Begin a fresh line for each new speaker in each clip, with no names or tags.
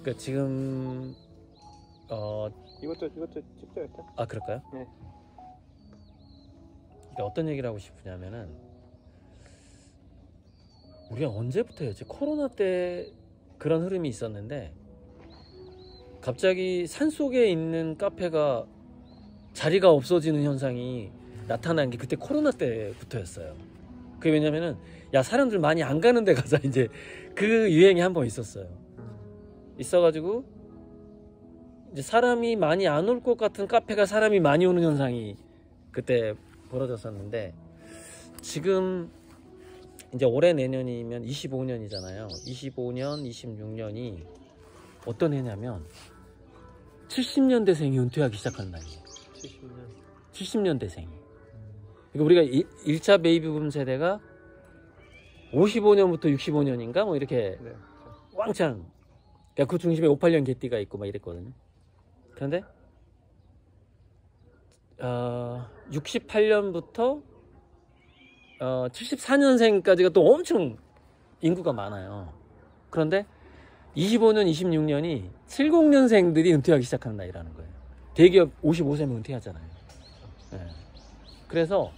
그러니까 지금
이것도 찍죠 일단.
아 그럴까요?
네.
그러니까 어떤 얘기를 하고 싶으냐면은 우리가 언제부터였지? 코로나 때 그런 흐름이 있었는데 갑자기 산속에 있는 카페가 자리가 없어지는 현상이 나타난 게 그때 코로나 때부터였어요. 그게 왜냐면은 야 사람들 많이 안 가는 데 가자 이제 그 유행이 한 번 있었어요. 있어가지고 이제 사람이 많이 안 올 것 같은 카페가 사람이 많이 오는 현상이 그때 벌어졌었는데 지금 이제 올해 내년이면 25년이잖아요. 25년, 26년이 어떤 해냐면 70년대생이 은퇴하기 시작하는 날이에요. 70년대생이. 그러니까 우리가 1차 베이비붐 세대가 55년부터 65년인가 뭐 이렇게
네.
왕창 그러니까 그 중심에 58년 개띠가 있고 막 이랬거든요. 그런데 68년부터 74년생까지가 또 엄청 인구가 많아요. 그런데 25년, 26년이 70년생들이 은퇴하기 시작하는 나이라는 거예요. 대기업 55세면 은퇴하잖아요. 네. 그래서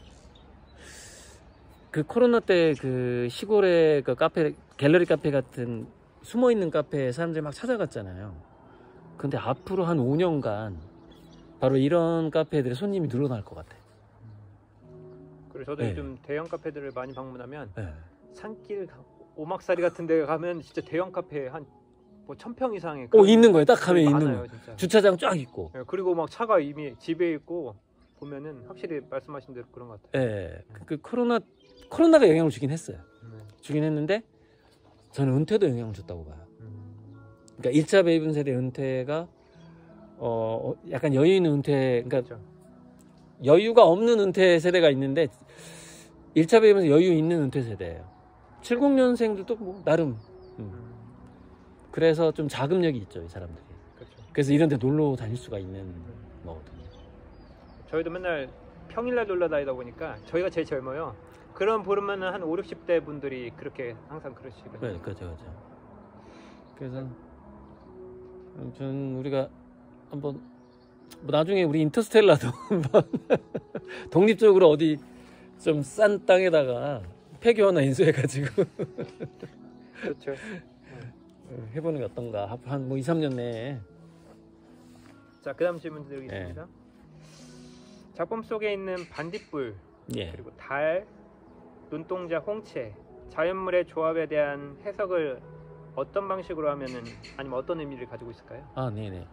그 코로나 때 그 시골의 그 카페, 갤러리 카페 같은 숨어 있는 카페에 사람들이 막 찾아갔잖아요. 근데 앞으로 한 5년간 바로 이런 카페들의 손님이 늘어날 것 같아.
그리고 저도
네.
요즘 대형 카페들을 많이 방문하면
네.
산길 오막살이 같은 데 가면 진짜 대형 카페 한 뭐 1000평 이상의
있는 거예요. 딱 가면 있는
많아요,
거.
진짜.
주차장 쫙 있고.
네, 그리고 막 차가 이미 집에 있고 보면은 확실히 말씀하신 대로 그런 것 같아요.
예. 그 코로나가 영향을 주긴 했어요. 주긴 했는데 저는 은퇴도 영향을 줬다고 봐요. 그러니까 1차 베이비 세대 은퇴가 약간 여유 있는 은퇴, 그러니까
그렇죠.
여유가 없는 은퇴 세대가 있는데 1차 베이비는 여유 있는 은퇴 세대예요. 70년생들도 뭐 나름 그래서 좀 자금력이 있죠, 이 사람들이.
그렇죠.
그래서 이런 데 놀러 다닐 수가 있는 거거든요.
저희도 맨날 평일날 놀러 다니다 보니까 저희가 제일 젊어요. 그런 보면은 한 5, 60대 분들이 그렇게 항상 그러시거든요.
네, 그렇죠. 그래서 아무튼 우리가 한번 뭐 나중에 우리 인터스텔라도 한번 독립적으로 어디 좀 싼 땅에다가 폐교 하나 인수해가지고
그렇죠.
해보는 게 어떤가. 한 뭐 2, 3년 내에.
자, 그 다음 질문 드리겠습니다. 작품 속에 있는 반딧불,
예.
그리고 달, 눈동자, 홍채, 자연물의 조합에 대한 해석을 어떤 방식으로 하면은 아니면 어떤 의미를 가지고 있을까요?
아, 네네.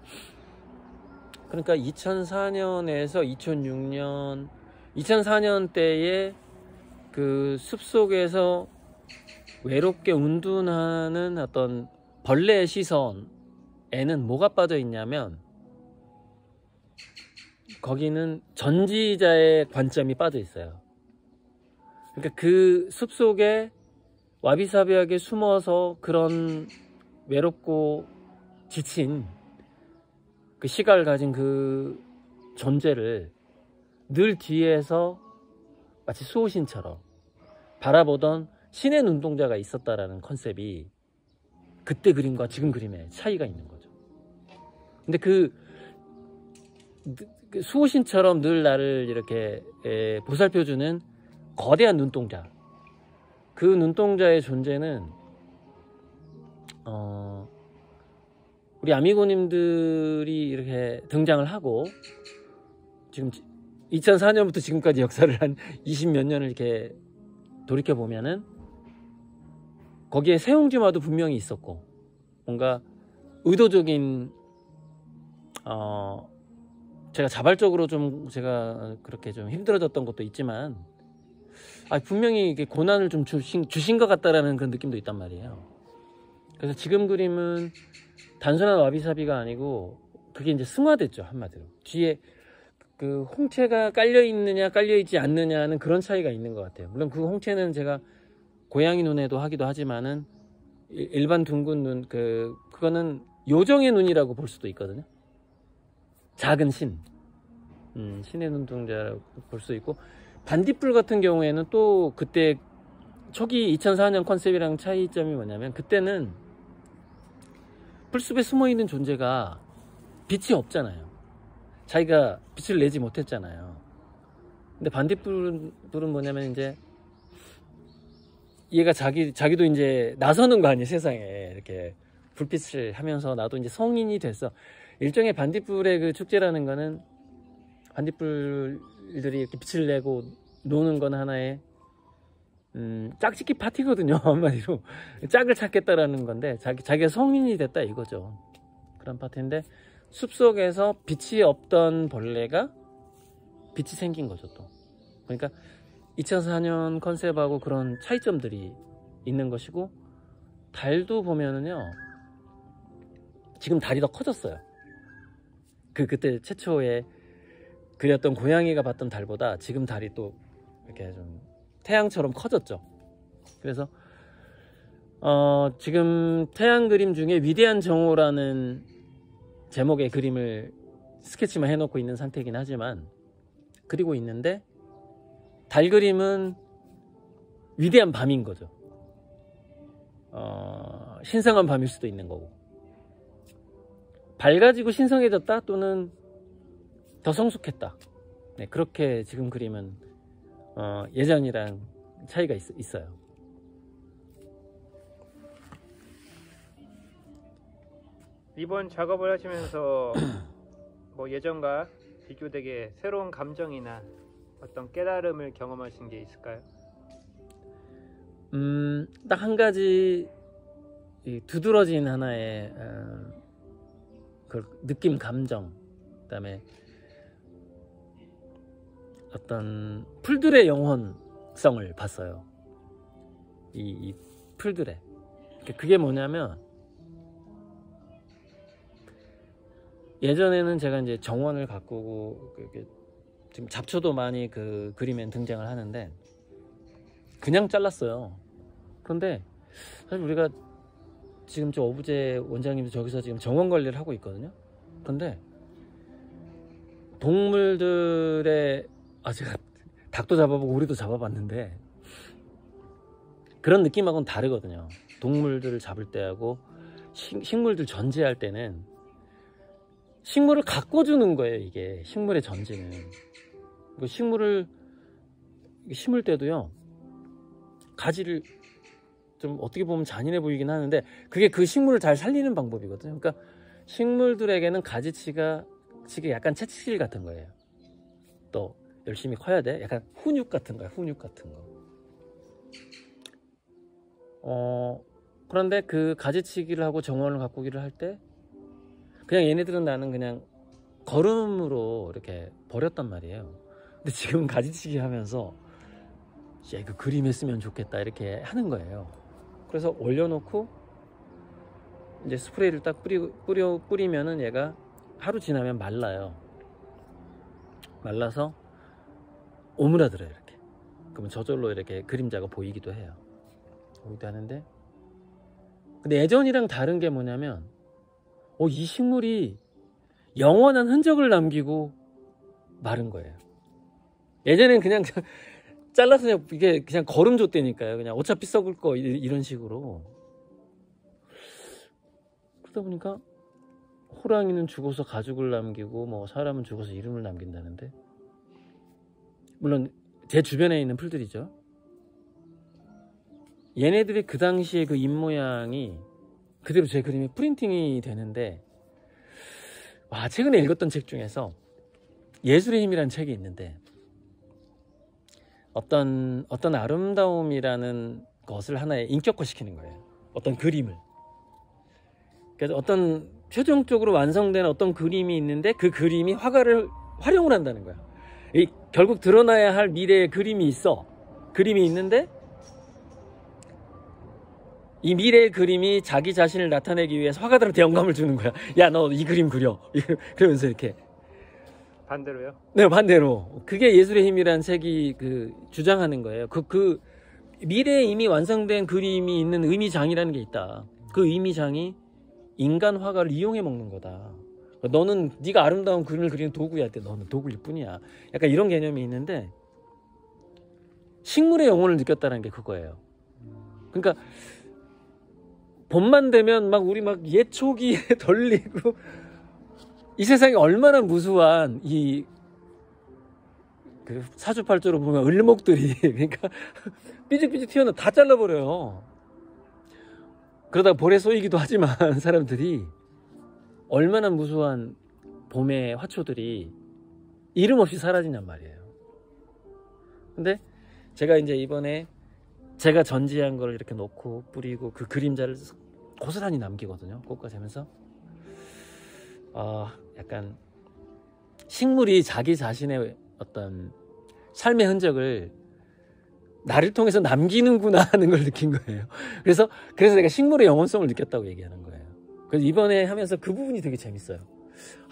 그러니까 2004년에서 2006년, 2004년 때에 그 숲속에서 외롭게 운둔하는 어떤 벌레의 시선에는 뭐가 빠져 있냐면 거기는 전지자의 관점이 빠져 있어요. 그러니까 그 숲속에 와비사비하게 숨어서 그런 외롭고 지친 그 시각을 가진 그 존재를 늘 뒤에서 마치 수호신처럼 바라보던 신의 눈동자가 있었다라는 컨셉이 그때 그림과 지금 그림에 차이가 있는 거죠. 근데 그 수호신처럼 늘 나를 이렇게 보살펴주는 거대한 눈동자, 그 눈동자의 존재는 우리 아미고님들이 이렇게 등장을 하고 지금 2004년부터 지금까지 역사를 한 20몇 년을 이렇게 돌이켜 보면은 거기에 세옹지마도 분명히 있었고 뭔가 의도적인 제가 자발적으로 좀 제가 그렇게 좀 힘들어졌던 것도 있지만 분명히 이게 고난을 좀 주신 것 같다라는 그런 느낌도 있단 말이에요. 그래서 지금 그림은 단순한 와비사비가 아니고 그게 이제 승화됐죠, 한마디로. 뒤에 그 홍채가 깔려 있느냐 깔려 있지 않느냐는 그런 차이가 있는 것 같아요. 물론 그 홍채는 제가 고양이 눈에도 하기도 하지만은 일반 둥근 눈 그거는 요정의 눈이라고 볼 수도 있거든요. 작은 신의 눈동자라고 볼 수 있고, 반딧불 같은 경우에는 또 그때 초기 2004년 컨셉이랑 차이점이 뭐냐면 그때는 풀숲에 숨어있는 존재가 빛이 없잖아요. 자기가 빛을 내지 못했잖아요. 근데 반딧불은 뭐냐면 이제 얘가 자기도 이제 나서는 거 아니에요. 세상에 이렇게 불빛을 하면서 나도 이제 성인이 됐어. 일종의 반딧불의 그 축제라는 거는 반딧불들이 이렇게 빛을 내고 노는 건 하나의 짝짓기 파티거든요. 한마디로 짝을 찾겠다라는 건데 자기가 성인이 됐다 이거죠. 그런 파티인데 숲속에서 빛이 없던 벌레가 빛이 생긴 거죠. 또 그러니까 2004년 컨셉하고 그런 차이점들이 있는 것이고, 달도 보면은요 지금 달이 더 커졌어요. 그때 최초에 그렸던 고양이가 봤던 달보다 지금 달이 또 이렇게 좀 태양처럼 커졌죠. 그래서 지금 태양 그림 중에 위대한 정오라는 제목의 그림을 스케치만 해놓고 있는 상태이긴 하지만 그리고 있는데, 달 그림은 위대한 밤인 거죠. 신성한 밤일 수도 있는 거고, 밝아지고 신성해졌다 또는 더 성숙했다. 네, 그렇게 지금 그림은 예전이랑 차이가 있어요.
이번 작업을 하시면서 뭐 예전과 비교되게 새로운 감정이나 어떤 깨달음을 경험하신 게 있을까요?
딱 한 가지 두드러진 하나의 그 느낌, 감정, 그다음에 어떤 풀들의 영혼성을 봤어요. 이 풀들의. 그게 뭐냐면, 예전에는 제가 이제 정원을 가꾸고 지금 잡초도 많이 그 그림엔 등장을 하는데 그냥 잘랐어요. 그런데 사실 우리가 지금 저 어부제 원장님도 저기서 지금 정원 관리를 하고 있거든요. 그런데 동물들의 제가 닭도 잡아보고 오리도 잡아봤는데 그런 느낌하고는 다르거든요. 동물들을 잡을 때하고 식물들 전제할 때는 식물을 가꿔주는 거예요. 이게 식물의 전제는. 식물을 심을 때도요, 가지를 좀 어떻게 보면 잔인해 보이긴 하는데 그게 그 식물을 잘 살리는 방법이거든요. 그러니까 식물들에게는 가지치가 약간 채찍질 같은 거예요. 또 열심히 커야 돼. 약간 훈육 같은 거야. 훈육 같은 거. 그런데 그 가지치기를 하고 정원을 가꾸기를 할 때 그냥 얘네들은 나는 그냥 걸음으로 이렇게 버렸단 말이에요. 근데 지금 가지치기 하면서 야, 이거 그림 했으면 좋겠다 이렇게 하는 거예요. 그래서 올려놓고 이제 스프레이를 딱 뿌리면은 얘가 하루 지나면 말라요. 말라서 오므라들어요. 이렇게. 그러면 저절로 이렇게 그림자가 보이기도 해요. 보이기도 하는데, 근데 예전이랑 다른 게 뭐냐면 이 식물이 영원한 흔적을 남기고 마른 거예요. 예전엔 그냥 잘라서 그냥 이게 그냥 거름 줬다니까요. 그냥 어차피 썩을 거 이런 식으로. 그러다 보니까 호랑이는 죽어서 가죽을 남기고 뭐 사람은 죽어서 이름을 남긴다는데, 물론 제 주변에 있는 풀들이죠. 얘네들이 그 당시에 그 입모양이 그대로 제 그림에 프린팅이 되는데, 최근에 읽었던 책 중에서 예술의 힘이라는 책이 있는데, 어떤 아름다움이라는 것을 하나에 인격화시키는 거예요. 어떤 그림을. 그래서 어떤 최종적으로 완성된 어떤 그림이 있는데 그 그림이 화가를 활용을 한다는 거야. 결국 드러나야 할 미래의 그림이 있어. 그림이 있는데 이 미래의 그림이 자기 자신을 나타내기 위해서 화가들한테 영감을 주는 거야. 야, 너 이 그림 그려. 그러면서 이렇게.
반대로요?
네, 반대로. 그게 예술의 힘이라는 책이 주장하는 거예요. 그 미래에 이미 완성된 그림이 있는 의미장이라는 게 있다. 그 의미장이 인간 화가를 이용해 먹는 거다. 너는 네가 아름다운 그림을 그리는 도구야. 너는 도구일 뿐이야. 약간 이런 개념이 있는데, 식물의 영혼을 느꼈다는 게 그거예요. 그러니까 봄만 되면 막 우리 막 예초기에 돌리고 이 세상에 얼마나 무수한 이 그 사주팔조로 보면 을목들이 그러니까 삐죽삐죽 튀어나 다 잘라버려요. 그러다가 볼에 쏘이기도 하지만 사람들이 얼마나 무수한 봄의 화초들이 이름 없이 사라지냔 말이에요. 근데 제가 이제 이번에 제가 전지한 걸 이렇게 놓고 뿌리고 그 그림자를 고스란히 남기거든요. 꽃까지 하면서 약간 식물이 자기 자신의 어떤 삶의 흔적을 나를 통해서 남기는구나 하는 걸 느낀 거예요. 그래서 내가 식물의 영혼성을 느꼈다고 얘기하는 거예요. 그래서 이번에 하면서 그 부분이 되게 재밌어요.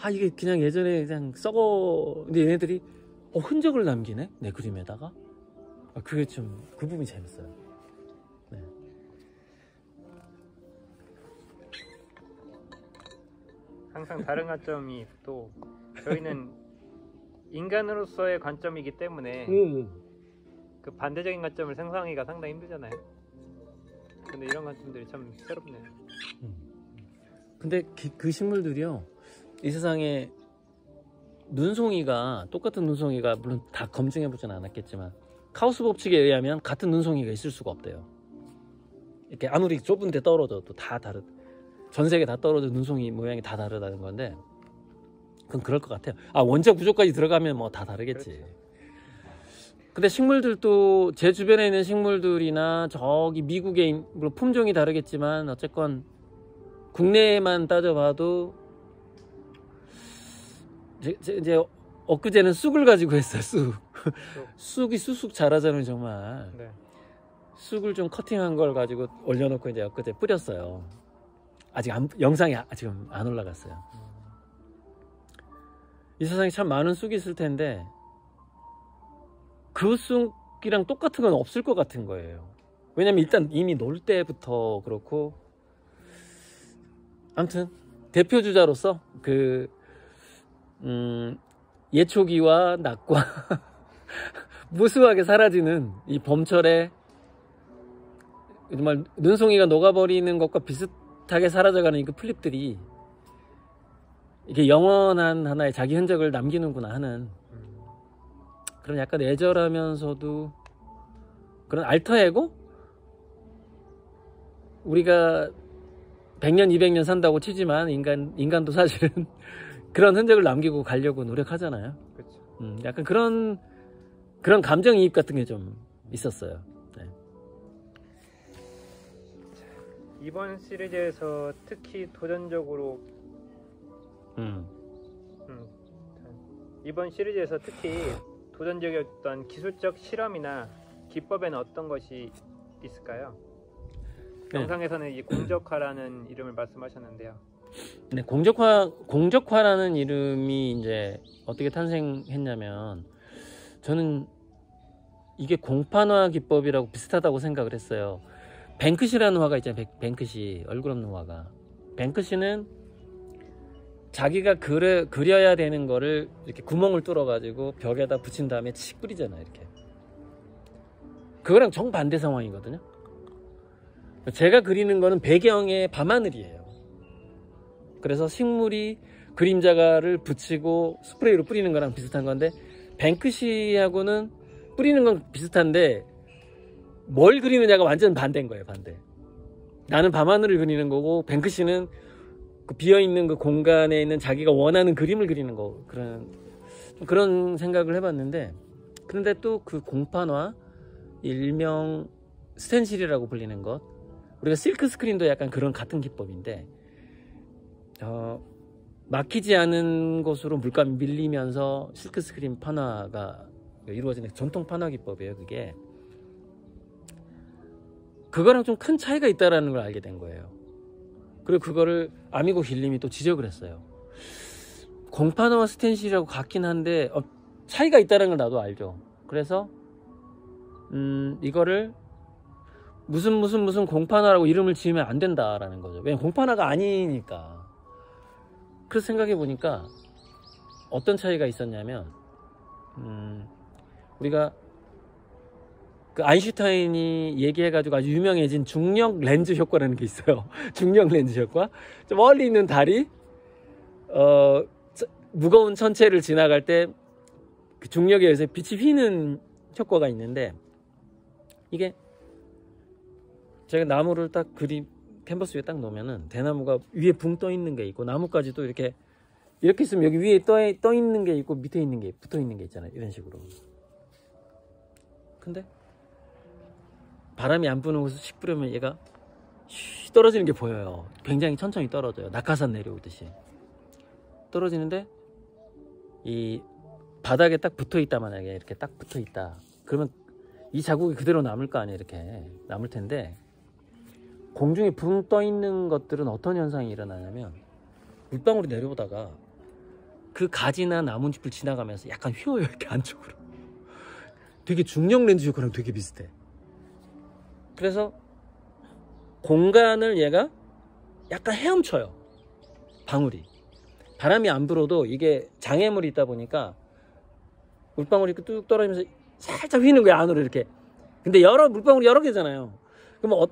이게 그냥 예전에 그냥 근데 얘네들이 흔적을 남기네? 내 그림에다가? 그게 좀, 그 부분이 재밌어요. 네.
항상 다른 관점이 또 저희는 인간으로서의 관점이기 때문에 그 반대적인 관점을 생성하기가 상당히 힘들잖아요. 근데 이런 관점들이 참 새롭네요.
근데 그 식물들이요, 이 세상에 눈송이가, 똑같은 눈송이가 물론 다 검증해보진 않았겠지만 카우스 법칙에 의하면 같은 눈송이가 있을 수가 없대요. 이렇게 아무리 좁은 데 떨어져도 다 전 세계 다 떨어져 눈송이 모양이 다 다르다는 건데, 그건 그럴 것 같아요. 원자 구조까지 들어가면 뭐 다 다르겠지. 그렇죠. 근데 식물들도 제 주변에 있는 식물들이나 저기 미국에 물론 품종이 다르겠지만 어쨌건 국내에만 따져봐도 이제 엊그제는 쑥을 가지고 했어요. 쑥이 쑥쑥 자라잖아요, 정말. 네. 쑥을 좀 커팅한 걸 가지고 올려놓고 이제 엊그제 뿌렸어요. 아직 영상이 지금 안 올라갔어요. 이 세상에 참 많은 쑥이 있을 텐데 그 쑥이랑 똑같은 건 없을 것 같은 거예요. 왜냐면 일단 이미 놀 때부터 그렇고, 아무튼 대표 주자로서 예초기와 낙과 무수하게 사라지는 이 봄철에 정말 눈송이가 녹아버리는 것과 비슷하게 사라져가는 이 플립들이 이게 영원한 하나의 자기 흔적을 남기는구나 하는 그런 약간 애절하면서도 그런 알터에고? 우리가 100년 200년 산다고 치지만 인간도 사실은 그런 흔적을 남기고 가려고 노력하잖아요. 그렇죠. 약간 그런 감정이입 같은 게 좀 있었어요. 네.
이번 시리즈에서 특히 도전적으로 이번 시리즈에서 특히 도전적이었던 기술적 실험이나 기법에는 어떤 것이 있을까요? 네. 영상에서는 이 공적화라는 이름을 말씀하셨는데요.
네, 공적화라는 이름이 이제 어떻게 탄생했냐면, 저는 이게 공판화 기법이라고 비슷하다고 생각을 했어요. 뱅크시라는 화가 있잖아요. 뱅크시, 얼굴 없는 화가. 뱅크시는 자기가 그려야 되는 거를 이렇게 구멍을 뚫어가지고 벽에다 붙인 다음에 칙 뿌리잖아요. 이렇게. 그거랑 정반대 상황이거든요. 제가 그리는 거는 배경의 밤하늘이에요. 그래서 식물이 그림자를 붙이고 스프레이로 뿌리는 거랑 비슷한 건데, 뱅크시하고는 뿌리는 건 비슷한데 뭘 그리느냐가 완전 반대인 거예요. 반대. 나는 밤하늘을 그리는 거고, 뱅크시는 그 비어있는 그 공간에 있는 자기가 원하는 그림을 그리는 거, 그런 생각을 해봤는데, 그런데 또 그 공판화, 일명 스텐실이라고 불리는 것, 우리가 실크 스크린도 약간 그런 같은 기법인데, 막히지 않은 곳으로 물감이 밀리면서 실크 스크린 판화가 이루어지는 전통 판화 기법이에요. 그거랑 좀 큰 차이가 있다는 걸 알게 된 거예요. 그리고 그거를 아미고 길님이 또 지적을 했어요. 공판화와 스텐실이라고 같긴 한데 차이가 있다는 걸 나도 알죠. 그래서 이거를 무슨 공판화라고 이름을 지으면 안 된다라는 거죠. 왜냐면 공판화가 아니니까. 그래서 생각해 보니까 어떤 차이가 있었냐면, 우리가 그 아인슈타인이 얘기해가지고 아주 유명해진 중력 렌즈 효과라는 게 있어요. 중력 렌즈 효과. 좀 멀리 있는 달이 무거운 천체를 지나갈 때 그 중력에 의해서 빛이 휘는 효과가 있는데, 이게 제가 나무를 딱 캔버스 위에 딱 놓으면은 대나무가 위에 붕 떠 있는 게 있고, 나뭇가지도 이렇게 있으면 여기 위에 떠 있는 게 있고 밑에 있는 게 붙어 있는 게 있잖아요. 이런 식으로. 근데 바람이 안 부는 곳에서 씩 뿌리면 얘가 떨어지는 게 보여요. 굉장히 천천히 떨어져요. 낙하산 내려오듯이 떨어지는데, 이 바닥에 딱 붙어 있다, 만약에 이렇게 딱 붙어 있다, 그러면 이 자국이 그대로 남을 거 아니에요. 이렇게 남을 텐데, 공중에 붕 떠 있는 것들은 어떤 현상이 일어나냐면, 물방울이 내려오다가 그 가지나 나뭇잎을 지나가면서 약간 휘어요. 이렇게 안쪽으로. 되게 중력 렌즈 효과랑 되게 비슷해. 그래서 공간을 얘가 약간 헤엄쳐요. 방울이. 바람이 안 불어도 이게 장애물이 있다 보니까 물방울이 뚝 떨어지면서 살짝 휘는 거야, 안으로 이렇게. 근데 물방울이 여러 개잖아요. 그러면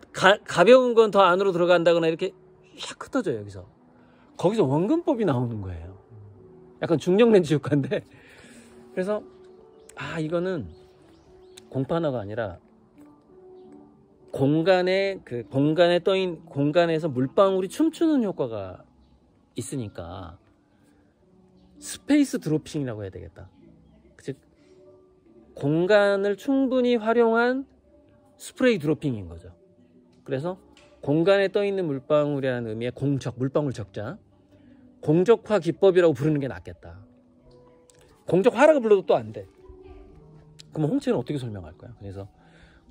가벼운 건 더 안으로 들어간다거나 이렇게 샥 흩어져요, 여기서. 거기서 원근법이 나오는 거예요. 약간 중력 렌즈 효과인데. 그래서 이거는 공판화가 아니라 공간에서 물방울이 춤추는 효과가 있으니까 스페이스 드로핑이라고 해야 되겠다. 즉 공간을 충분히 활용한 스프레이 드로핑인 거죠. 그래서 공간에 떠 있는 물방울이라는 의미의 물방울 적자, 공적화 기법이라고 부르는 게 낫겠다. 공적화라고 불러도 또 안 돼. 그럼 홍채는 어떻게 설명할 거야? 그래서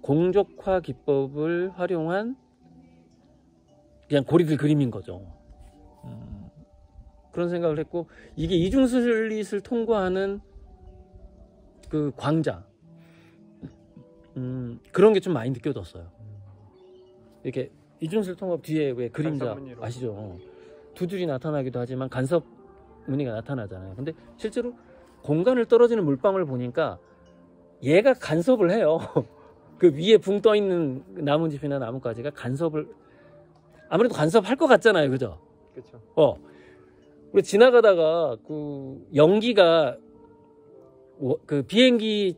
공적화 기법을 활용한 그냥 고리들 그림인 거죠. 그런 생각을 했고, 이게 이중슬릿을 통과하는 그 광자, 그런 게 좀 많이 느껴졌어요. 이렇게 이중슬릿 통과 뒤에 왜 그림자 아시죠? 두 줄이 나타나기도 하지만 간섭 무늬가 나타나잖아요. 근데 실제로 공간을 떨어지는 물방울 보니까 얘가 간섭을 해요. 그 위에 붕 떠 있는 나뭇잎이나 나뭇가지가 아무래도 간섭할 것 같잖아요, 그죠?
그렇죠.
우리 지나가다가 그 연기가 그 비행기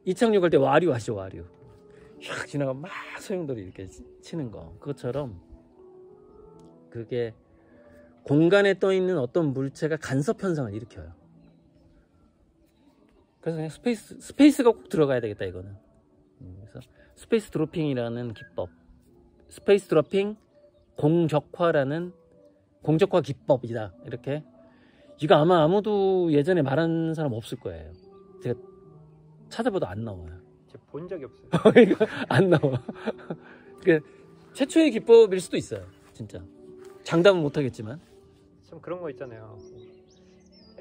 이착륙할 때 와류 아시죠? 와류. 샥 지나가면 막 소용돌이 이렇게 치는 거. 그것처럼 그게 공간에 떠 있는 어떤 물체가 간섭 현상을 일으켜요. 그래서 그냥 스페이스가 꼭 들어가야 되겠다, 이거는. 그래서 스페이스 드로핑이라는 기법, 스페이스 드로핑 공적화 기법이다. 이렇게. 이거 아마 아무도 예전에 말한 사람 없을 거예요. 제가 찾아봐도 안 나와요.
제가 본 적이 없어요.
이거 안 나와. 그러니까 최초의 기법일 수도 있어요, 진짜. 장담은 못 하겠지만.
좀 그런 거 있잖아요.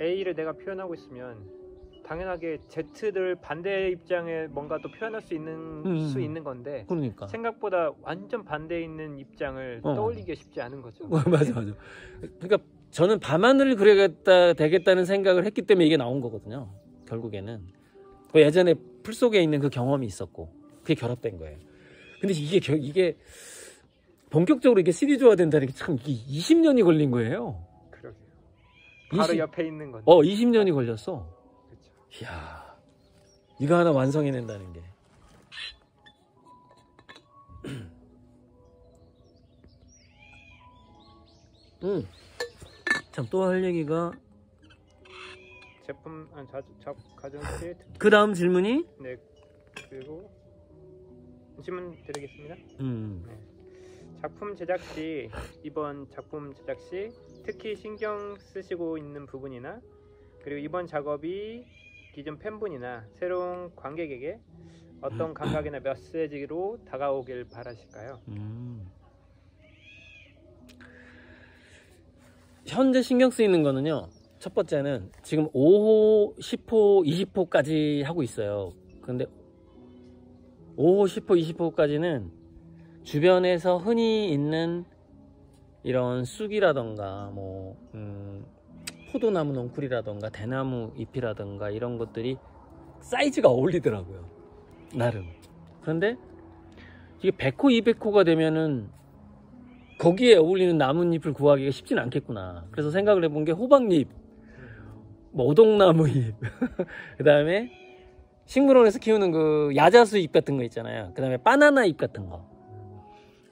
A를 내가 표현하고 있으면 당연하게 Z들 반대 입장에 뭔가 또 표현할 수 있는 건데,
그러니까
생각보다 완전 반대에 있는 입장을 떠올리기가 쉽지 않은 거죠.
맞아. 그러니까 저는 밤하늘을 그려야겠다 되겠다는 생각을 했기 때문에 이게 나온 거거든요. 결국에는 그 예전에 풀 속에 있는 그 경험이 있었고 그게 결합된 거예요. 근데 이게 본격적으로 이게 시리즈화 된다는 게 참, 이게 20년이 걸린 거예요.
그러게요. 바로 옆에 있는 건데.
20년이 걸렸어.
그렇죠.
이야, 이거 하나 완성해낸다는 게. 참, 또 할 얘기가,
제품 가정실.
그 다음 질문이?
네, 그리고 질문 드리겠습니다. 네. 이번 작품 제작 시 특히 신경 쓰시고 있는 부분이나, 그리고 이번 작업이 기존 팬분이나 새로운 관객에게 어떤 감각이나 메시지로 다가오길 바라실까요?
현재 신경 쓰이는 거는요, 첫 번째는 지금 5호, 10호, 20호까지 하고 있어요. 근데 5호, 10호, 20호까지는 주변에서 흔히 있는 이런 쑥이라던가 포도나무 넝쿨이라던가 대나무 잎이라던가 이런 것들이 사이즈가 어울리더라고요, 나름. 그런데 이게 100호, 200호가 되면은 거기에 어울리는 나뭇잎을 구하기가 쉽진 않겠구나. 그래서 생각을 해본 게 호박잎, 뭐 오동나무잎, 그 다음에 식물원에서 키우는 그 야자수잎 같은 거 있잖아요. 그 다음에 바나나잎 같은 거.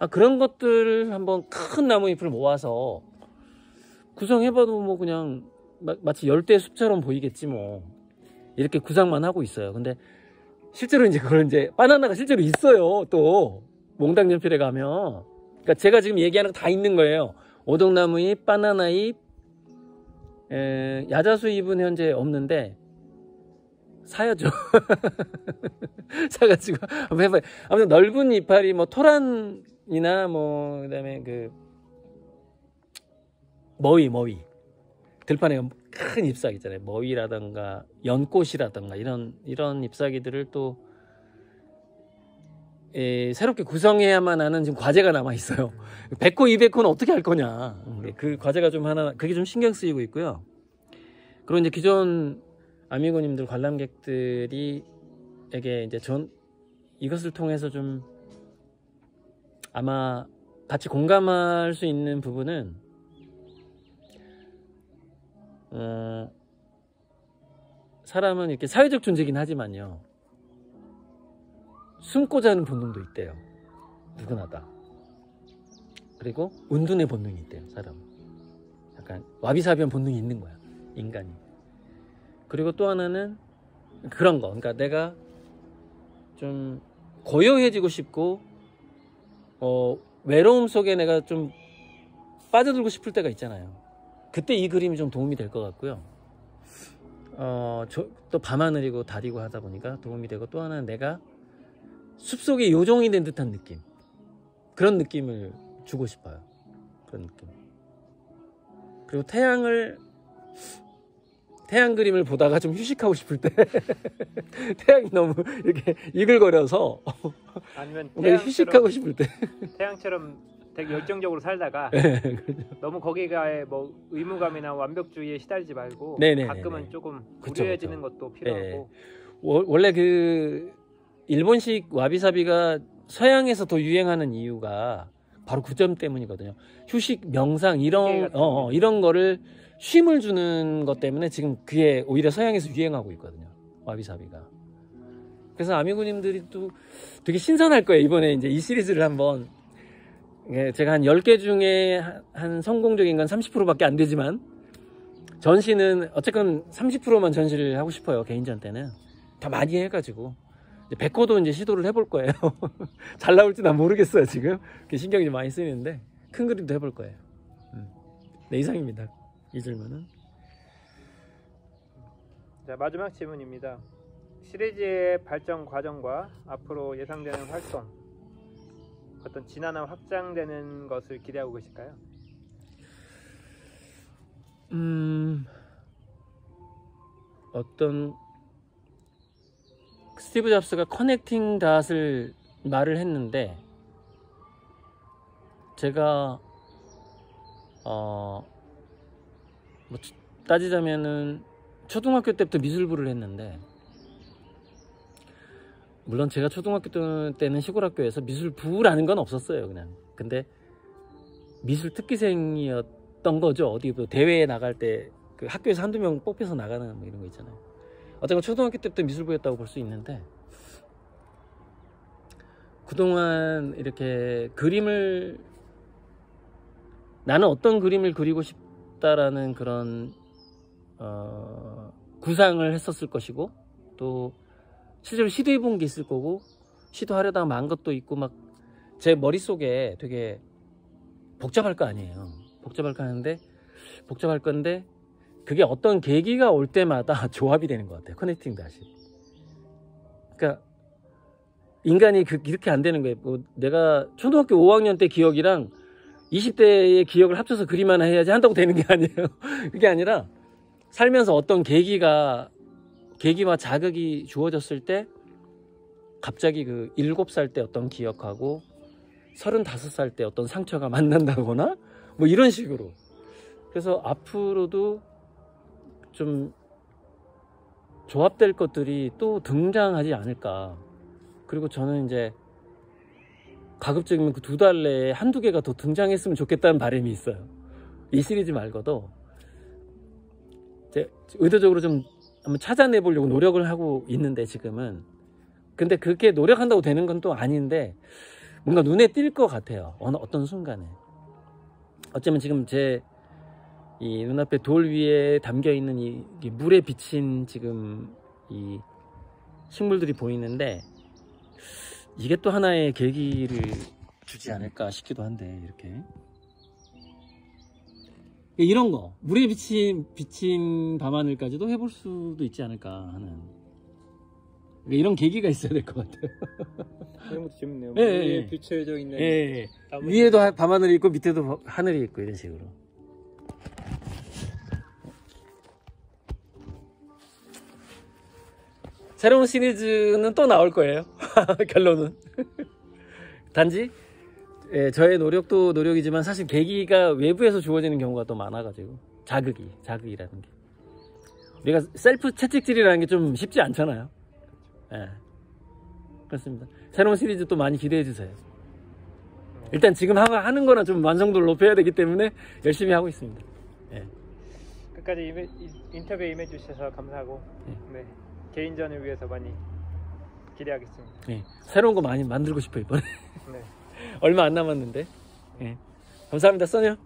그런 것들을 한번 큰 나무잎을 모아서 구성해봐도 뭐 그냥 마치 열대 숲처럼 보이겠지 뭐. 이렇게 구상만 하고 있어요. 근데 실제로 이제 그걸 이제 바나나가 실제로 있어요. 또 몽당연필에 가면. 그러니까 제가 지금 얘기하는 거 다 있는 거예요. 오동나무잎, 바나나잎, 야자수잎은 현재 없는데 사야죠. 사가지고 한번 해봐요. 아무튼 넓은 이파리 뭐 토란이나 뭐 그다음에 그 머위 들판에 큰 잎사귀 있잖아요. 머위라던가 연꽃이라던가 이런 잎사귀들을 또 새롭게 구성해야만 하는 지금 과제가 남아 있어요. 100호, 200호는 어떻게 할 거냐. 그 과제가 좀 하나, 그게 좀 신경 쓰이고 있고요. 그리고 이제 기존 아미고님들 관람객들이 에게 이제 이것을 통해서 좀 아마 같이 공감할 수 있는 부분은 사람은 이렇게 사회적 존재긴 하지만요. 숨고자 하는 본능도 있대요. 누구나 다. 그리고 은둔의 본능이 있대요. 사람은. 약간 와비사비한 본능이 있는 거야. 인간이. 그리고 또 하나는 그런 거. 그러니까 내가 좀 고요해지고 싶고 외로움 속에 내가 좀 빠져들고 싶을 때가 있잖아요. 그때 이 그림이 좀 도움이 될 것 같고요. 또 밤하늘이고 달이고 하다 보니까 도움이 되고, 또 하나는 내가 숲속에 요정이 된 듯한 느낌, 그런 느낌을 주고 싶어요. 그런 느낌. 그리고 태양 그림을 보다가 좀 휴식하고 싶을 때 태양이 너무 이렇게 이글거려서
아니면
휴식하고 싶을 때
태양처럼 되게 열정적으로 살다가 너무 거기가 뭐 의무감이나 완벽주의에 시달리지 말고 가끔은 조금 무료해지는 것도 필요하고.
원래 그 일본식 와비사비가 서양에서 더 유행하는 이유가 바로 그 점 때문이거든요. 휴식, 명상 이런 거를 쉼을 주는 것 때문에 지금 그게 오히려 서양에서 유행하고 있거든요. 와비사비가. 그래서 아미고님들이 또 되게 신선할 거예요. 이번에 이제 이 시리즈를 한번, 제가 한 10개 중에 한 성공적인 건 30%밖에 안 되지만, 전시는 어쨌건 30%만 전시를 하고 싶어요. 개인전 때는 더 많이 해가지고 100호도 이제 시도를 해볼 거예요. 잘 나올지 난 모르겠어요. 지금 신경이 좀 많이 쓰이는데 큰 그림도 해볼 거예요. 네, 이상입니다. 이 질문은.
자, 마지막 질문입니다. 시리즈의 발전 과정과 앞으로 예상되는 활동, 어떤 진화나 확장되는 것을 기대하고 계실까요?
어떤 스티브 잡스가 커넥팅 닷을 말을 했는데, 제가 뭐 따지자면은 초등학교 때부터 미술부를 했는데, 물론 제가 초등학교 때는 시골 학교에서 미술부라는 건 없었어요. 그냥. 근데 미술 특기생이었던 거죠. 어디 뭐 대회에 나갈 때 그 학교에서 한두 명 뽑혀서 나가는 뭐 이런 거 있잖아요. 어쨌든 초등학교 때부터 미술부였다고 볼 수 있는데, 그동안 이렇게 나는 어떤 그림을 그리고 싶다라는 그런 구상을 했었을 것이고, 또 실제로 시도해 본 게 있을 거고, 시도하려다가 만 것도 있고, 막 제 머릿속에 되게 복잡할 거 아니에요. 복잡할 건데 그게 어떤 계기가 올 때마다 조합이 되는 것 같아요. 커넥팅 다시. 그러니까 인간이 이렇게 안 되는 거예요. 뭐 내가 초등학교 5학년 때 기억이랑 20대의 기억을 합쳐서 그림 하나 해야지 한다고 되는 게 아니에요. 그게 아니라 살면서 어떤 계기와 자극이 주어졌을 때, 갑자기 그 7살 때 어떤 기억하고 35살 때 어떤 상처가 만난다거나 뭐 이런 식으로. 그래서 앞으로도 좀 조합될 것들이 또 등장하지 않을까, 그리고 저는 이제 가급적이면 그 2달 내에 한두 개가 더 등장했으면 좋겠다는 바람이 있어요. 이 시리즈 말고도 이제 의도적으로 좀 한번 찾아내보려고 노력을 하고 있는데 지금은. 근데 그렇게 노력한다고 되는 건 또 아닌데 뭔가 눈에 띌 것 같아요. 어떤 순간에. 어쩌면 지금 제 이 눈앞에 돌 위에 담겨 있는 이 물에 비친 지금 이 식물들이 보이는데 이게 또 하나의 계기를 주지 않을까 싶기도 한데, 이렇게 이런 거 물에 비친 밤하늘까지도 해볼 수도 있지 않을까 하는 이런 계기가 있어야 될 것 같아요.
이런 것도 재밌네요.
예,
위에
예.
비춰져 있는
예. 위에도 밤하늘이 있고 밑에도 하늘이 있고 이런 식으로. 새로운 시리즈는 또 나올 거예요. 결론은. 단지 저의 노력도 노력이지만 사실 계기가 외부에서 주어지는 경우가 또 많아가지고 자극이라는 게 우리가 셀프 채찍질이라는 게 좀 쉽지 않잖아요. 예. 그렇습니다. 새로운 시리즈 또 많이 기대해 주세요. 일단 지금 하는 거는 좀 완성도를 높여야 되기 때문에 열심히 하고 있습니다. 예.
끝까지 인터뷰에 임해 주셔서 감사하고 네, 개인전을 위해서 많이 기대하겠습니다.
예. 새로운 거 많이 만들고 싶어요 이번에.
네.
얼마 안 남았는데. 예. 감사합니다 써녀.